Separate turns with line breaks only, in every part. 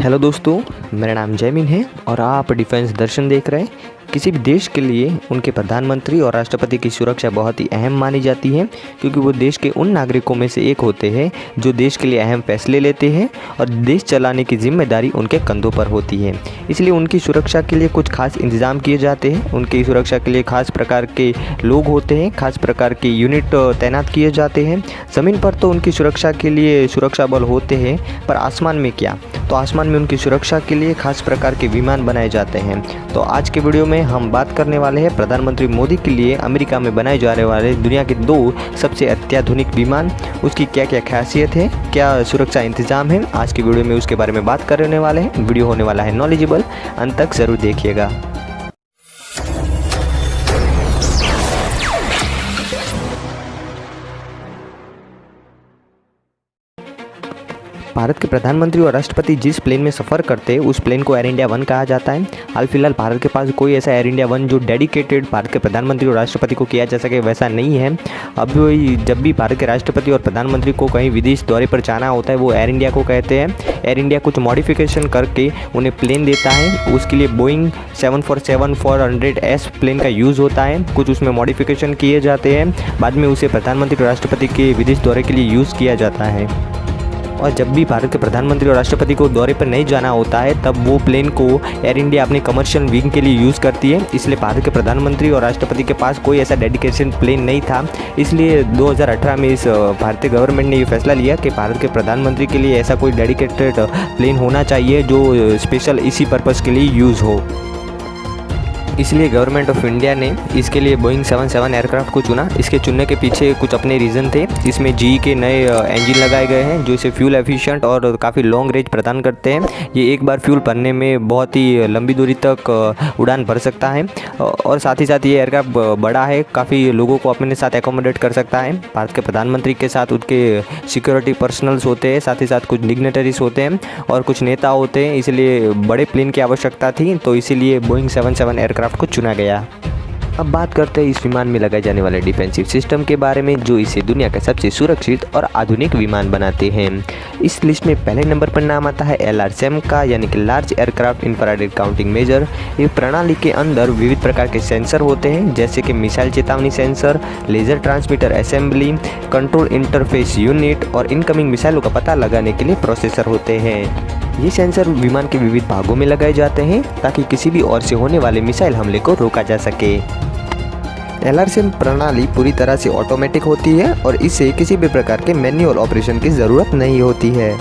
Hello दोस्तों, मेरा नाम जयमीन है और आप डिफेंस दर्शन देख रहे हैं। किसी भी देश के लिए उनके प्रधानमंत्री और राष्ट्रपति की सुरक्षा बहुत ही अहम मानी जाती है, क्योंकि वो देश के उन नागरिकों में से एक होते हैं जो देश के लिए अहम फैसले लेते हैं और देश चलाने की जिम्मेदारी उनके कंधों पर होती है। इसलिए उनकी सुरक्षा के लिए कुछ खास इंतज़ाम किए जाते हैं। उनकी सुरक्षा के लिए खास प्रकार के लोग होते हैं, खास प्रकार के यूनिट तैनात किए जाते हैं। ज़मीन पर तो उनकी सुरक्षा के लिए सुरक्षा बल होते हैं, पर आसमान में क्या? तो आसमान में उनकी सुरक्षा के लिए खास प्रकार के विमान बनाए जाते हैं। तो आज के वीडियो में हम बात करने वाले हैं प्रधानमंत्री मोदी के लिए अमेरिका में बनाए जाने वाले दुनिया के 2 सबसे अत्याधुनिक विमान, उसकी क्या क्या खासियत है, क्या सुरक्षा इंतजाम है। आज की वीडियो में उसके बारे में बात करने वाले हैं। वीडियो होने वाला है नॉलेजेबल, अंत तक ज़रूर देखिएगा। भारत के प्रधानमंत्री और राष्ट्रपति जिस प्लेन में सफ़र करते हैं उस प्लेन को एयर इंडिया 1 कहा जाता है। हाल फिलहाल भारत के पास कोई ऐसा एयर इंडिया 1 जो डेडिकेटेड भारत के प्रधानमंत्री और राष्ट्रपति को किया जा सके वैसा नहीं है। अब जब भी भारत के राष्ट्रपति और प्रधानमंत्री को कहीं विदेश दौरे पर जाना होता है वो एयर इंडिया को कहते हैं। एयर इंडिया कुछ मॉडिफिकेशन करके उन्हें प्लेन देता है। उसके लिए बोइंग 747-400S प्लेन का यूज़ होता है। कुछ उसमें मॉडिफिकेशन किए जाते हैं, बाद में उसे प्रधानमंत्री और राष्ट्रपति के विदेश दौरे के लिए यूज़ किया जाता है। और जब भी भारत के प्रधानमंत्री और राष्ट्रपति को दौरे पर नहीं जाना होता है तब वो प्लेन को एयर इंडिया अपने कमर्शियल विंग के लिए यूज़ करती है। इसलिए भारत के प्रधानमंत्री और राष्ट्रपति के पास कोई ऐसा डेडिकेशन प्लेन नहीं था। इसलिए 2018 में इस भारतीय गवर्नमेंट ने ये फैसला लिया कि भारत के प्रधानमंत्री के लिए ऐसा कोई डेडिकेटेड प्लेन होना चाहिए जो स्पेशल इसी पर्पज़ के लिए यूज़ हो। इसलिए गवर्नमेंट ऑफ इंडिया ने इसके लिए बोइंग 77 एयरक्राफ्ट को चुना। इसके चुनने के पीछे कुछ अपने रीज़न थे। इसमें GE के नए इंजन लगाए गए हैं जो इसे फ्यूल एफिशिएंट और काफ़ी लॉन्ग रेंज प्रदान करते हैं। ये एक बार फ्यूल भरने में बहुत ही लंबी दूरी तक उड़ान भर सकता है और साथ ही साथ ये एयरक्राफ्ट बड़ा है, काफ़ी लोगों को अपने साथ एकोमोडेट कर सकता है। भारत के प्रधानमंत्री के साथ उनके सिक्योरिटी पर्सनल्स होते हैं, साथ ही साथ कुछ डिग्नेटरीज होते हैं और कुछ नेता होते हैं। इसलिए बड़े प्लेन की आवश्यकता थी, तो इसीलिए बोइंग 77 एयरक्राफ्ट को चुना गया। अब बात करते हैं इस विमान में लगाए जाने वाले डिफेंसिव सिस्टम के बारे में जो इसे दुनिया का सबसे सुरक्षित और आधुनिक विमान बनाते हैं। इस लिस्ट में पहले नंबर पर नाम आता है LRSAM का, यानी कि large aircraft infrared counting measure. ये प्रणाली के अंदर विविध प्रकार के सेंसर होते हैं, जैसे कि मिसाइल चेतावनी sensor, laser transmitter assembly, control interface unit और इनकमिंग मिसाइलों का पता लगाने के लिए प्रोसेसर होते हैं। ये सेंसर विमान के विविध भागों में लगाए जाते हैं ताकि किसी भी ओर से होने वाले मिसाइल हमले को रोका जा सके। LRSAM प्रणाली पूरी तरह से ऑटोमेटिक होती है और इसे किसी भी प्रकार के मैनुअल ऑपरेशन की ज़रूरत नहीं होती है।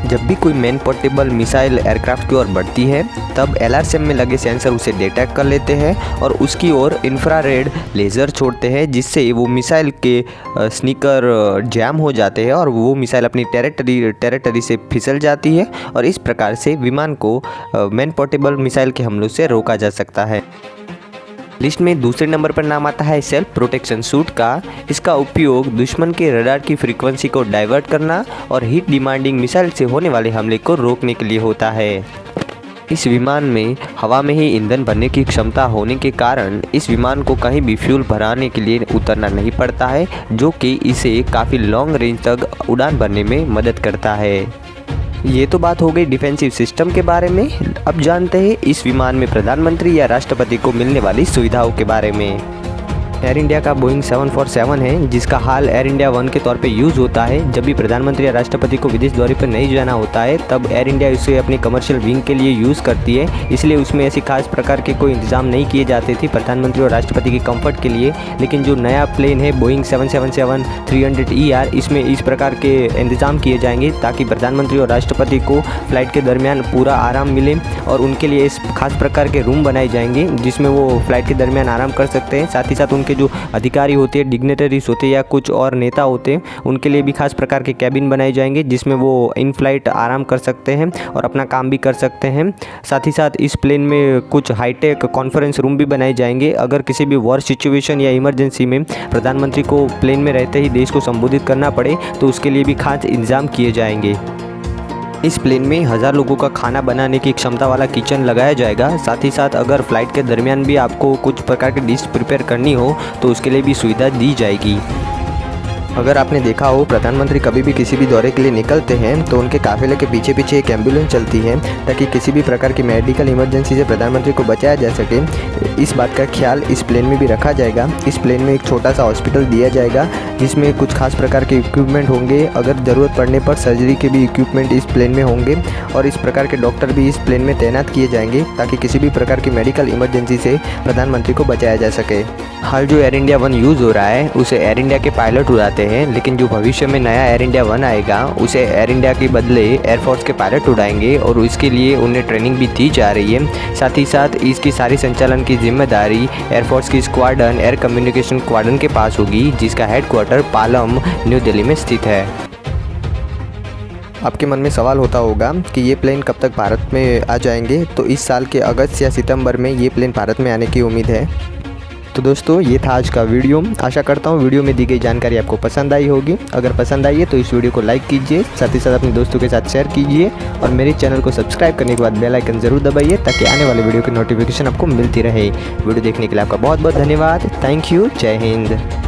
जब भी कोई मैन पोर्टेबल मिसाइल एयरक्राफ्ट की ओर बढ़ती है तब LRSAM में लगे सेंसर उसे डिटेक्ट कर लेते हैं और उसकी ओर इंफ्रारेड लेज़र छोड़ते हैं, जिससे वो मिसाइल के स्नीकर जैम हो जाते हैं और वो मिसाइल अपनी टेरिटरी से फिसल जाती है और इस प्रकार से विमान को मैन पोर्टेबल मिसाइल के हमलों से रोका जा सकता है। लिस्ट में दूसरे नंबर पर नाम आता है सेल्फ प्रोटेक्शन सूट का। इसका उपयोग दुश्मन के रडार की फ्रीक्वेंसी को डाइवर्ट करना और हीट डिमांडिंग मिसाइल से होने वाले हमले को रोकने के लिए होता है। इस विमान में हवा में ही ईंधन भरने की क्षमता होने के कारण इस विमान को कहीं भी फ्यूल भराने के लिए उतरना नहीं पड़ता है, जो कि इसे काफ़ी लॉन्ग रेंज तक उड़ान भरने में मदद करता है। ये तो बात हो गई डिफेंसिव सिस्टम के बारे में। अब जानते हैं इस विमान में प्रधानमंत्री या राष्ट्रपति को मिलने वाली सुविधाओं के बारे में। एयर इंडिया का बोइंग 747 है, जिसका हाल एयर इंडिया 1 के तौर पे यूज़ होता है। जब भी प्रधानमंत्री या राष्ट्रपति को विदेश दौरे पर नहीं जाना होता है तब एयर इंडिया इसे अपने कमर्शियल विंग के लिए यूज़ करती है। इसलिए उसमें ऐसी खास प्रकार के कोई इंतजाम नहीं किए जाते थे प्रधानमंत्री और राष्ट्रपति के कंफर्ट के लिए। लेकिन जो नया प्लेन है बोइंग 777-300ER, इसमें इस प्रकार के इंतजाम किए जाएंगे ताकि प्रधानमंत्री और राष्ट्रपति को फ्लाइट के दरमियान पूरा आराम मिले और उनके लिए इस खास प्रकार के रूम बनाए जाएंगे जिसमें वो फ्लाइट के दरमियान आराम कर सकते हैं। साथ ही साथ उनके जो अधिकारी होते हैं, डिग्नेटरीज होते हैं या कुछ और नेता होते हैं, उनके लिए भी खास प्रकार के कैबिन बनाए जाएंगे जिसमें वो इन फ्लाइट आराम कर सकते हैं और अपना काम भी कर सकते हैं। साथ ही साथ इस प्लेन में कुछ हाईटेक कॉन्फ्रेंस रूम भी बनाए जाएंगे। अगर किसी भी वॉर सिचुएशन या इमरजेंसी में प्रधानमंत्री को प्लेन में रहते ही देश को संबोधित करना पड़े तो उसके लिए भी खास इंतजाम किए जाएंगे। इस प्लेन में 1000 लोगों का खाना बनाने की क्षमता वाला किचन लगाया जाएगा। साथ ही साथ अगर फ्लाइट के दरमियान भी आपको कुछ प्रकार की डिश प्रिपेयर करनी हो तो उसके लिए भी सुविधा दी जाएगी। अगर आपने देखा हो, प्रधानमंत्री कभी भी किसी भी दौरे के लिए निकलते हैं तो उनके काफिले के पीछे पीछे एक एम्बुलेंस चलती है ताकि किसी भी प्रकार की मेडिकल इमरजेंसी से प्रधानमंत्री को बचाया जा सके। इस बात का ख्याल इस प्लेन में भी रखा जाएगा। इस प्लेन में एक छोटा सा हॉस्पिटल दिया जाएगा जिसमें कुछ खास प्रकार के इक्विपमेंट होंगे। अगर ज़रूरत पड़ने पर सर्जरी के भी इक्विपमेंट इस प्लेन में होंगे और इस प्रकार के डॉक्टर भी इस प्लेन में तैनात किए जाएंगे ताकि किसी भी प्रकार की मेडिकल इमरजेंसी से प्रधानमंत्री को बचाया जा सके। हाल जो एयर इंडिया 1 यूज़ हो रहा है उसे एयर इंडिया के पायलट उड़ाते हैं, लेकिन जो भविष्य में नया एयर इंडिया 1 आएगा उसे एयर इंडिया के बदले एयरफोर्स के पायलट उड़ाएंगे और इसके लिए उन्हें ट्रेनिंग भी दी जा रही है। साथ ही साथ इसकी सारी संचालन की जिम्मेदारी एयरफोर्स की स्क्वाड्रन एयर कम्युनिकेशन स्क्वाड्रन के पास होगी, जिसका हेडक्वार्टर पालम न्यू दिल्ली में स्थित है। आपके मन में सवाल होता होगा कि ये प्लेन कब तक भारत में आ जाएंगे, तो इस साल के अगस्त या सितंबर में ये प्लेन भारत में आने की उम्मीद है। तो दोस्तों, ये था आज का वीडियो। आशा करता हूँ वीडियो में दी गई जानकारी आपको पसंद आई होगी। अगर पसंद आई है तो इस वीडियो को लाइक कीजिए, साथ ही साथ अपने दोस्तों के साथ शेयर कीजिए और मेरे चैनल को सब्सक्राइब करने के बाद बेल आइकन ज़रूर दबाइए ताकि आने वाले वीडियो की नोटिफिकेशन आपको मिलती रहे। वीडियो देखने के लिए आपका बहुत बहुत धन्यवाद। Thank you. जय हिंद।